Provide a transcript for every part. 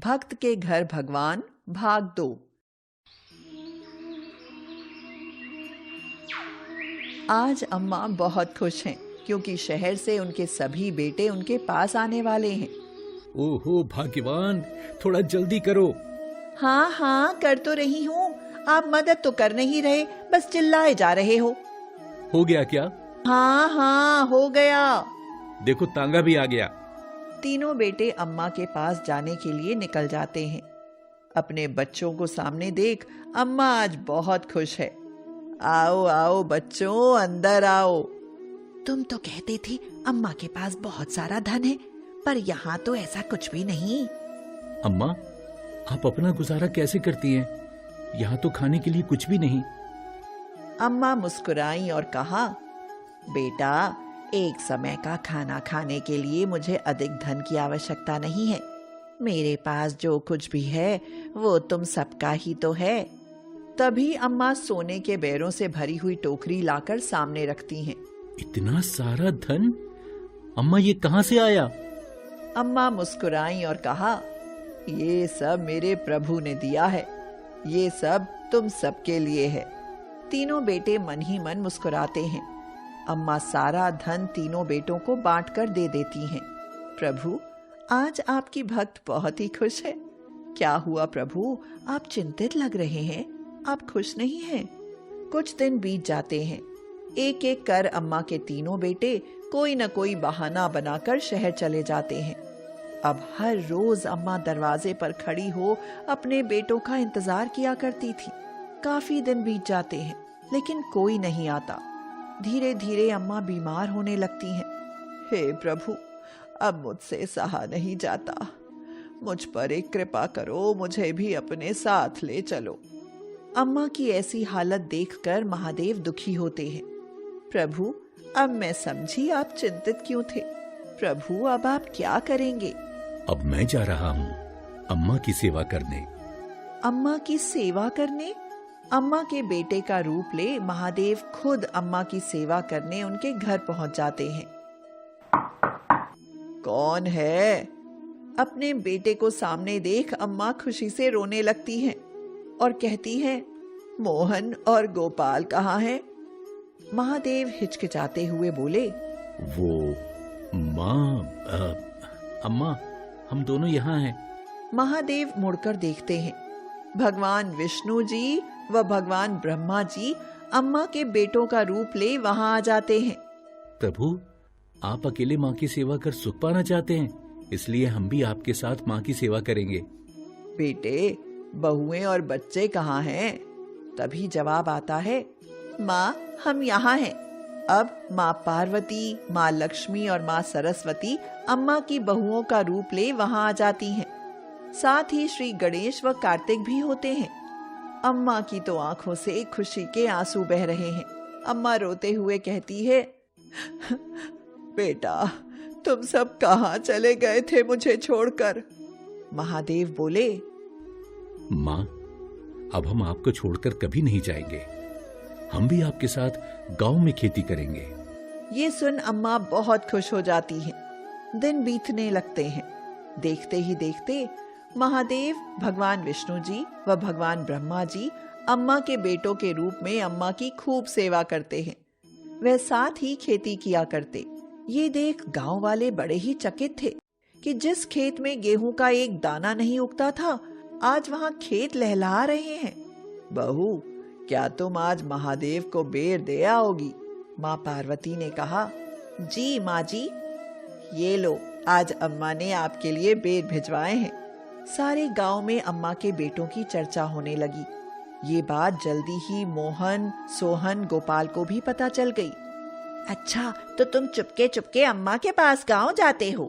भक्त के घर भगवान भाग 2। आज अम्मा बहुत खुश हैं क्योंकि शहर से उनके सभी बेटे उनके पास आने वाले हैं। ओहो भाग्यवान, थोड़ा जल्दी करो। हाँ हाँ कर तो रही हूँ, आप मदद तो कर नहीं रहे, बस चिल्लाए जा रहे हो। हो गया क्या? हाँ हाँ हो गया। देखो तांगा भी आ गया। तीनों बेटे अम्मा के पास जाने के लिए निकल जाते हैं। अपने बच्चों को सामने देख अम्मा आज बहुत खुश है। आओ आओ बच्चों, अंदर आओ। तुम तो कहते थे अम्मा के पास बहुत सारा धन है, पर यहाँ तो ऐसा कुछ भी नहीं। अम्मा, आप अपना गुजारा कैसे करती हैं? यहाँ तो खाने के लिए कुछ भी नहीं। अम्मा मुस्कुराई और कहा, बेटा, एक समय का खाना खाने के लिए मुझे अधिक धन की आवश्यकता नहीं है। मेरे पास जो कुछ भी है वो तुम सबका ही तो है। तभी अम्मा सोने के बेरों से भरी हुई टोकरी लाकर सामने रखती हैं। इतना सारा धन? अम्मा ये कहाँ से आया? अम्मा मुस्कुराई और कहा, ये सब मेरे प्रभु ने दिया है, ये सब तुम सबके लिए है। तीनों बेटे मन ही मन मुस्कुराते हैं। अम्मा सारा धन तीनों बेटों को बांटकर दे देती हैं। प्रभु, आज आपकी भक्त बहुत ही खुश है। क्या हुआ प्रभु, आप चिंतित लग रहे हैं? आप खुश नहीं हैं? कुछ दिन बीत जाते हैं। एक एक कर अम्मा के तीनों बेटे कोई न कोई बहाना बनाकर शहर चले जाते हैं। अब हर रोज अम्मा दरवाजे पर खड़ी हो अपने बेटों का इंतजार किया करती थी। काफी दिन बीत जाते हैं लेकिन कोई नहीं आता। धीरे धीरे अम्मा बीमार होने लगती हैं। हे प्रभु, अब मुझसे सहा नहीं जाता, मुझ पर एक कृपा करो, मुझे भी अपने साथ ले चलो। अम्मा की ऐसी हालत देखकर महादेव दुखी होते हैं। प्रभु, अब मैं समझी आप चिंतित क्यों थे। प्रभु, अब आप क्या करेंगे? अब मैं जा रहा हूँ अम्मा की सेवा करने। अम्मा की सेवा करने? अम्मा के बेटे का रूप ले महादेव खुद अम्मा की सेवा करने उनके घर पहुंच जाते हैं। कौन है? अपने बेटे को सामने देख अम्मा खुशी से रोने लगती हैं और कहती हैं, मोहन और गोपाल कहाँ हैं? महादेव हिचकिचाते हुए बोले, वो अम्मा, हम दोनों यहाँ हैं। महादेव मुड़कर देखते हैं। भगवान विष्णु जी व भगवान ब्रह्मा जी अम्मा के बेटों का रूप ले वहां आ जाते हैं। प्रभु, आप अकेले माँ की सेवा कर सुख पाना चाहते हैं, इसलिए हम भी आपके साथ माँ की सेवा करेंगे। बेटे, बहुएं और बच्चे कहाँ हैं? तभी जवाब आता है, माँ, हम यहाँ हैं। अब माँ पार्वती, माँ लक्ष्मी और माँ सरस्वती अम्मा की बहुओं का रूप ले वहां आ जाती हैं। साथ ही श्री गणेश व कार्तिक भी होते हैं। अम्मा की तो आंखों से खुशी के आंसू बह रहे हैं। अम्मा रोते हुए कहती है, बेटा, तुम सब कहाँ चले गए थे मुझे छोड़कर? महादेव बोले, माँ, अब हम आपको छोड़कर कभी नहीं जाएंगे। हम भी आपके साथ गांव में खेती करेंगे। ये सुन अम्मा बहुत खुश हो जाती हैं। दिन बीतने लगते हैं। देखते ही देखते महादेव, भगवान विष्णु जी व भगवान ब्रह्मा जी अम्मा के बेटों के रूप में अम्मा की खूब सेवा करते हैं। वह साथ ही खेती किया करते। ये देख गांव वाले बड़े ही चकित थे कि जिस खेत में गेहूं का एक दाना नहीं उगता था, आज वहां खेत लहला रहे हैं। बहू, क्या तुम आज महादेव को बेर दे आओगी? माँ पार्वती ने कहा। जी माँ जी, ये लो, आज अम्मा ने आपके लिए बेर भिजवाए हैं। सारे गांव में अम्मा के बेटों की चर्चा होने लगी। ये बात जल्दी ही मोहन, सोहन, गोपाल को भी पता चल गई। अच्छा, तो तुम चुपके चुपके अम्मा के पास गांव जाते हो?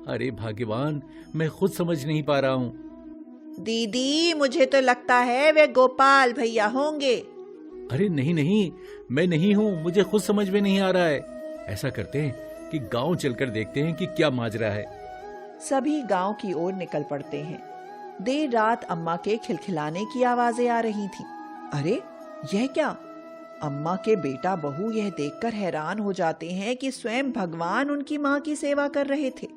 अरे भाग्यवान, मैं खुद समझ नहीं पा रहा हूँ। दीदी, मुझे तो लगता है वे गोपाल भैया होंगे। अरे नहीं नहीं, मैं नहीं हूँ, मुझे खुद समझ में नहीं आ रहा है। ऐसा करते हैं कि गांव चलकर देखते हैं कि क्या माजरा है। सभी गांव की ओर निकल पड़ते हैं। देर रात अम्मा के खिलखिलाने की आवाजें आ रही थी। अरे, यह क्या? अम्मा के बेटा बहू यह देखकर हैरान हो जाते हैं कि स्वयं भगवान उनकी माँ की सेवा कर रहे थे।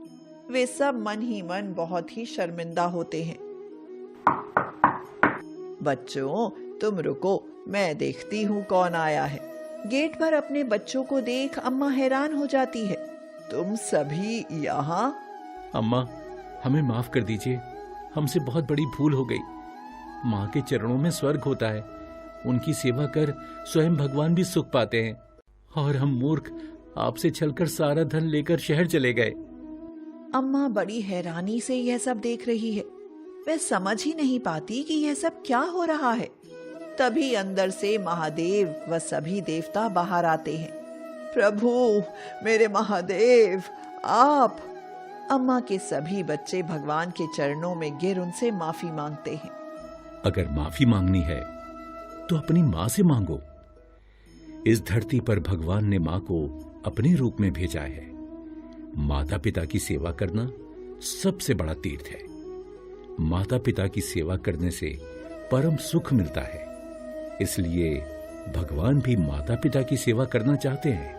वे सब मन ही मन बहुत ही शर्मिंदा होते हैं। बच्चों, तुम रुको, मैं देखती हूँ कौन आया है। गेट पर अपने बच्चों को देख अम्मा हैरान हो जाती है। तुम सभी यहाँ? अम्मा, हमें माफ कर दीजिए, हमसे बहुत बड़ी भूल हो गई। माँ के चरणों में स्वर्ग होता है, उनकी सेवा कर स्वयं भगवान भी सुख पाते हैं, और हम मूर्ख आपसे छलकर सारा धन लेकर शहर चले गए। अम्मा बड़ी हैरानी से यह सब देख रही है। वह समझ ही नहीं पाती कि यह सब क्या हो रहा है। तभी अंदर से महादेव व सभी देवता बाहर आते हैं। प्रभु, मेरे महादेव, आप! अम्मा के सभी बच्चे भगवान के चरणों में गिर उनसे माफी मांगते हैं। अगर माफी मांगनी है तो अपनी माँ से मांगो। इस धरती पर भगवान ने माँ को अपने रूप में भेजा है। माता पिता की सेवा करना सबसे बड़ा तीर्थ है। माता पिता की सेवा करने से परम सुख मिलता है, इसलिए भगवान भी माता पिता की सेवा करना चाहते हैं।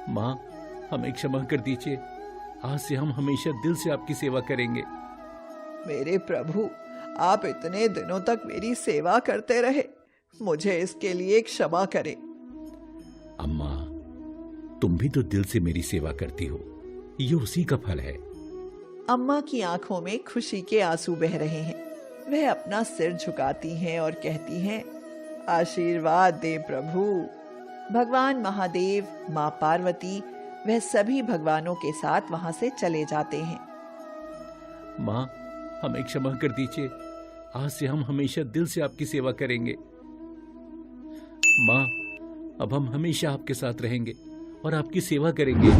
माँ, हमें क्षमा कर दीजिए, आज से हम हमेशा दिल से आपकी सेवा करेंगे। मेरे प्रभु, आप इतने दिनों तक मेरी सेवा करते रहे, मुझे इसके लिए क्षमा करें। अम्मा, तुम भी तो दिल से मेरी सेवा करती हो, ये उसी का फल है। अम्मा की आंखों में खुशी के आंसू बह रहे हैं। वह अपना सिर झुकाती हैं और कहती हैं, आशीर्वाद दे प्रभु। भगवान महादेव, माँ पार्वती, वह सभी भगवानों के साथ वहां से चले जाते हैं। माँ, हमें क्षमा कर दीजिए, आज से हम हमेशा दिल से आपकी सेवा करेंगे। माँ, अब हम हमेशा आपके साथ रहेंगे और आपकी सेवा करेंगे।